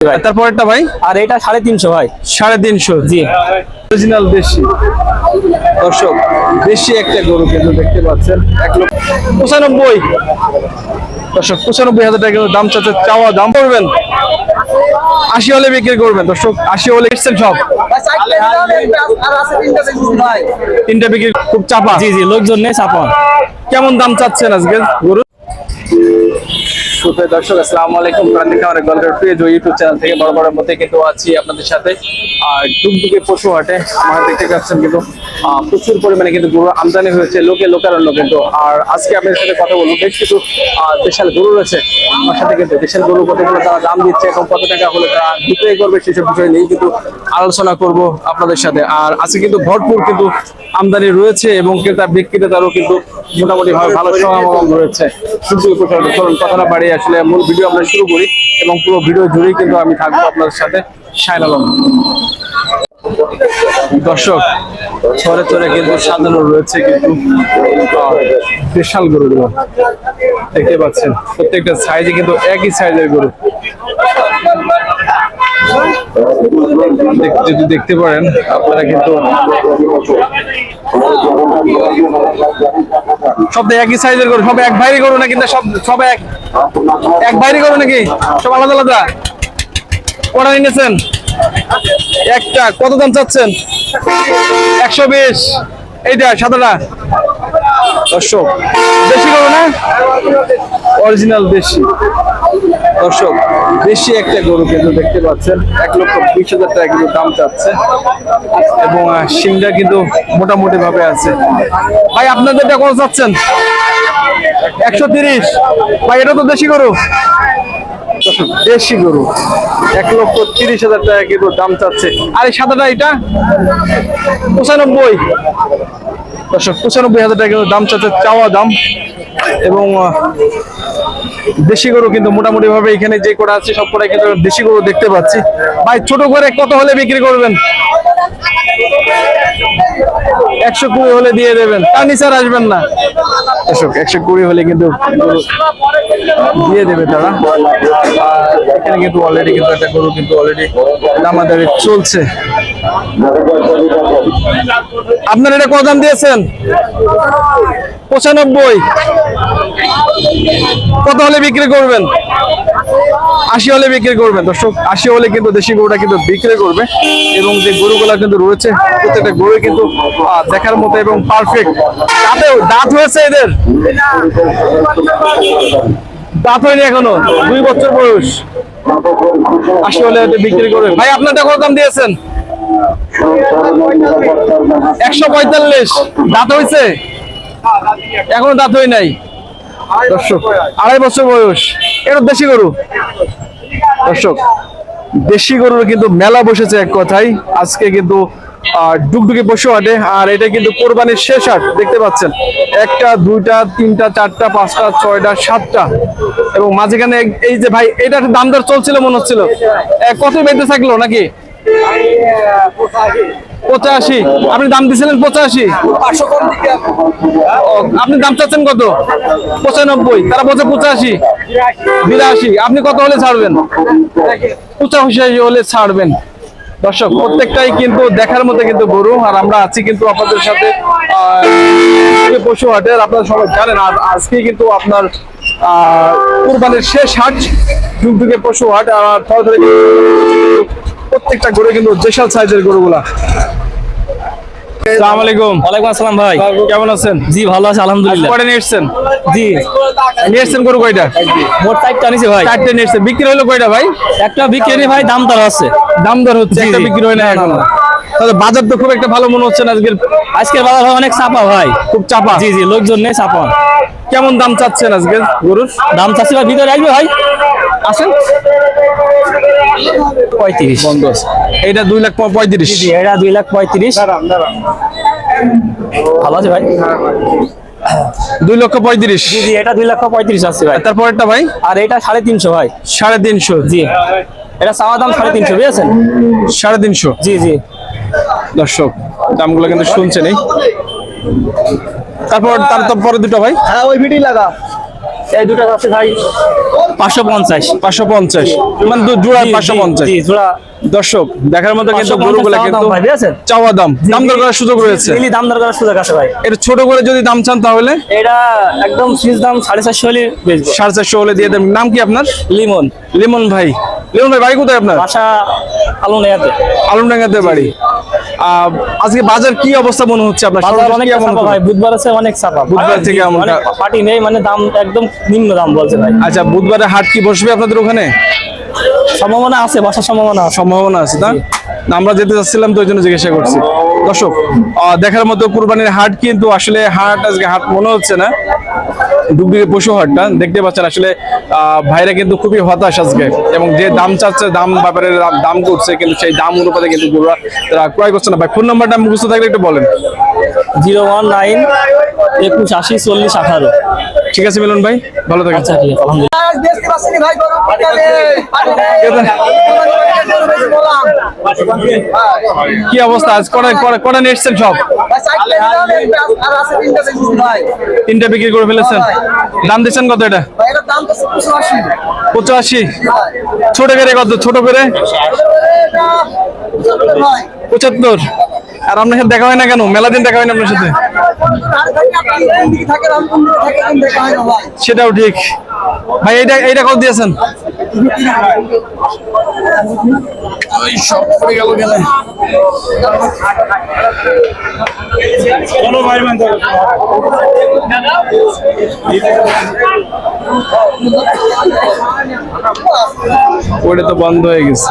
তারপরেরটা ভাই, আর এটা 350 ভাই। 350 জি অরিজিনাল দেশি। দর্শক দেশি একটা গরু কিন্তু দেখতে পাচ্ছেন 1,95,000। দর্শক 95,000 টাকা দাম চাচ্ছে, চাওয়া দাম করবেন 80 হলে বিক্রি করবেন। দর্শক 80 হলে এসছেন সব তিনটা বিক্রি, খুব চাপা। জি জি, লোকজন নেই চাপা। কেমন দাম চাচ্ছেন আজকে গরু? দর্শক আসসালামু আলাইকুম, ইউটিউব চ্যানেল থেকে বড় মধ্যে কিন্তু আছি আপনাদের সাথে। আর ডুগডুগে পশু হাটে আমরা দেখতে পাচ্ছেন কিন্তু প্রচুর পরিমাণে কিন্তু গরু আমদানি হয়েছে, লোকারণ্য কিন্তু। আর আজকে আপনাদের সাথে কথা বলবো, বেশ কিছু দেশাল গরু রয়েছে আমার সাথে, কিন্তু দেশের গরু কতগুলো তারা দাম দিচ্ছে এবং কত টাকা হলে তারা বিক্রয় করবে সেসব বিষয় নিয়েই কিন্তু আলোচনা করব আপনাদের সাথে। আর আজকে কিন্তু ভরপুর কিন্তু আমদানি রয়েছে এবং ক্রেতা বিক্রেতারও কিন্তু মোটামুটি ভাবে ভালো সমাগম রয়েছে। চলুন কথাটা বাড়িয়ে আসলে মূল ভিডিও আমরা শুরু করি এবং পুরো ভিডিও জুড়েই কিন্তু আমি থাকবো আপনাদের সাথে, শাহিন আলম। দর্শক চরে চরে কিন্তু সাজানো রয়েছে কিন্তু বিশাল গরুগুলো দেখতে পাচ্ছেন, প্রত্যেকটা সাইজে কিন্তু একই সাইজের গরু। যদি দেখতে পারেন আপনারা কিন্তু সব একই সাইজের গরু, সব এক ভাইরি গরু না, কিন্তু সব এক ভাইরি গরু নাকি সব আলাদা আলাদা? কটা নিয়েছেন? একটা। কত দাম চাচ্ছেন? 120। এইটা সাদাটা দর্শক দেশি গরু না, অরিজিনাল দেশি। দর্শক দেশি একটা গরু কিন্তু দেখতে পাচ্ছেন 1,20,000 টাকা কিন্তু দাম চাচ্ছে এবং শিংটা কিন্তু মোটামুটি ভাবে আছে। ভাই আপনাদেরটা কত চাচ্ছেন? 130। ভাই এটা তো দেশি গরু, দেশি গরু 1,30,000 টাকা কিন্তু দাম চাচ্ছে। আর এই সাদাটা এটা 95। দর্শক 95,000 টাকা কিন্তু দাম চাচ্ছে, চাওয়া দাম। এবং দেশি গরু কিন্তু মোটামুটি ভাবে এখানে যে কটা আছে সব কটাই কিন্তু দেশি গরু দেখতে পাচ্ছি। ভাই ছোট করে কত হলে বিক্রি করবেন? 120 হলে দিয়ে দেবেন, তার নিচে আর আসবেন না। দর্শক 120 হলে কিন্তু দিয়ে দেবে তারা। এখানে কিন্তু অলরেডি কিন্তু একটা গরু কিন্তু অলরেডি দামাদারি চলছে। আপনার এটা কত দাম দিয়েছেন? 95। কত হলে বিক্রি করবেন? 80 হলে বিক্রি করবেন। দর্শক 80 হলে কিন্তু দেশি গরুটা কিন্তু বিক্রি করবে এবং যে গরুগুলা কিন্তু রয়েছে প্রত্যেকটা গরু কিন্তু দেখার মতো এবং পারফেক্ট। দাঁত হয়েছে এদের? দাঁত হয়নি এখনো, 2 বছর বয়স। 80 হলে বিক্রি করবেন। ভাই আপনারটা কত দাম দিয়েছেন? 145। দাঁত হয়েছে? এখনো দাঁত হয় নাই। দর্শক 2.5 বছর বয়স। এটা দেশি গরু। দর্শক দেশি গরুর কিন্তু মেলা বসেছে এক কথায় আজকে কিন্তু ডুগডুগি পশু হাটে। আর এটা কিন্তু কোরবানির শেষ হাট দেখতে পাচ্ছেন। 1টা 2টা 3টা 4টা 5টা 6টা 7টা এবং মাঝখানে এই যে ভাই এটার দাম দর চলছিল মনে হচ্ছিল, কত বেঁধে থাকলো নাকি? 85। আপনি দাম দিয়েছিলেন 85। আপনি দাম চাচ্ছেন কত? 95। তারা বলছে 85 82। আপনি কত হলে ছাড়বেন? 85 হলে ছাড়বেন। দর্শক প্রত্যেকটাই কিন্তু দেখার মতো কিন্তু গরু। আর আমরা আছি কিন্তু আপনাদের সাথে পশু হাটের, আপনারা সবাই জানেন। আর আজকে কিন্তু আপনার কুরবানির শেষ হাট ডুগডুগে পশু হাট। আর প্রত্যেকটা গরু কিন্তু দেশাল সাইজের গরুগুলা। আসসালামু আলাইকুম। ওয়ালাইকুম আসসালাম ভাই, কেমন আছেন? জি ভালো আছি আলহামদুলিল্লাহ। কয়টা নিয়েছেন? জি নিয়েছেন গরু কয়টা? মোট 4টা নিছি ভাই। 4টে নিয়েছেন। বিক্রি হলো কয়টা ভাই? একটা বিক্রি নেই ভাই, দাম দর আছে। দাম দর হচ্ছে, একটা বিক্রি হয় না এখনো। তাহলে বাজার তো খুব একটা ভালো মনে হচ্ছে না আজকের বাজার ভাই অনেক চাপা ভাই, খুব চাপা। জি জি, লোকজন নেই চাপা। কেমন দাম চাচ্ছেন আজকে গরুর? দাম চাচ্ছি ভাই, ভিতরে আসবে ভাই, আসেন। 35 বন্ধ। এটা 2,35,000। জি এটা 2,35,000। ভালো আছে ভাই, 2,35,000। জি জি এটা 2,35,000 আছে ভাই। তারপরেরটা ভাই? আর এটা 350 ভাই। 350। জি এটা চাওয়া দাম 350, বুঝেছেন? 350। জি জি। দর্শক দামগুলো কিন্তু শুনছেন। তারপর তার তো পরে দুটো ভাই। হ্যাঁ ওই ভিডিও লাগা। এই দুটো আছে ভাই 550। 550 মানে জোড়া 550। জি জোড়া দর্শক দেখার মতো কিন্তু 550 গরুগুলো চাওয়া কিন্তু দাম ভাই, বুঝেছেন? চাওয়া দাম দর করার সুযোগ রয়েছে। মিলি দাম দর করার সুযোগ আছে ভাই। এটা ছোট করে যদি দাম চান তাহলে এটা একদম ফিক্স দাম 450 হলে বেচবো। 450 হলে দিয়ে দেবেন। নাম কি আপনার? লিমন। লিমন ভাই। লিমন ভাই বাড়ি কোথায় আপনার? বাসা আলুনিয়াতে। আলমডাঙ্গাতে বাড়ি। আজকে বাজার কি অবস্থা মনে হচ্ছে আপনার? বাজার সর্বশেষ অনেক কি এমন চাপা হলো? ভাই, বুধবার আছে অনেক চাপা। বুধবার থেকে এমন অনেক পার্টি নেই, মানে দাম একদম নিম্ন দাম বলছে ভাই। আচ্ছা বুধবারে হাট কি বসবে আপনাদের ওখানে? সম্ভাবনা আছে, বসার সম্ভাবনা আছে। সম্ভাবনা আছে না? না, আমরা যেতে চাচ্ছিলাম তো ওই জন্য জিজ্ঞাসা করছি। দর্শক দেখার মতো কুরবানির হাট কিন্তু আসলে হাট আজকে হাট মনে হচ্ছে না, ডুবডুবি পশু হাটটা দেখতে পাচ্ছেন। আসলে ভাইরা কিন্তু খুবই হতাশ আজকে, এবং যে দাম চাচ্ছে দাম ব্যাপারের দাম করছে কিন্তু সেই দাম অনুপাতে কিন্তু গরুরা তারা ক্রয় করছে না। ভাই ফোন নাম্বারটা মুখস্থ থাকলে একটু বলেন। 019 21 80 40 18। ঠিক আছে মিলন ভাই, ভালো থাকেন। আচ্ছা ঠিক আছে, আলহামদুলিল্লাহ। কি অবস্থা আজ কটা নিয়ে এসছেন? সব তিনটা বিক্রি করে ফেলেছেন। দাম দিচ্ছেন কত এটা? 85। ছোট করে কত? ছোট করে 75। আর আপনার সাথে দেখা হয় না কেন? মেলা দিন দেখা হয় না আপনার সাথে। সেটাও ঠিক ভাই। এইটা কত দিয়েছেন? সব পড়ে গেল গেলে। ওটা তো বন্ধ হয়ে গেছে।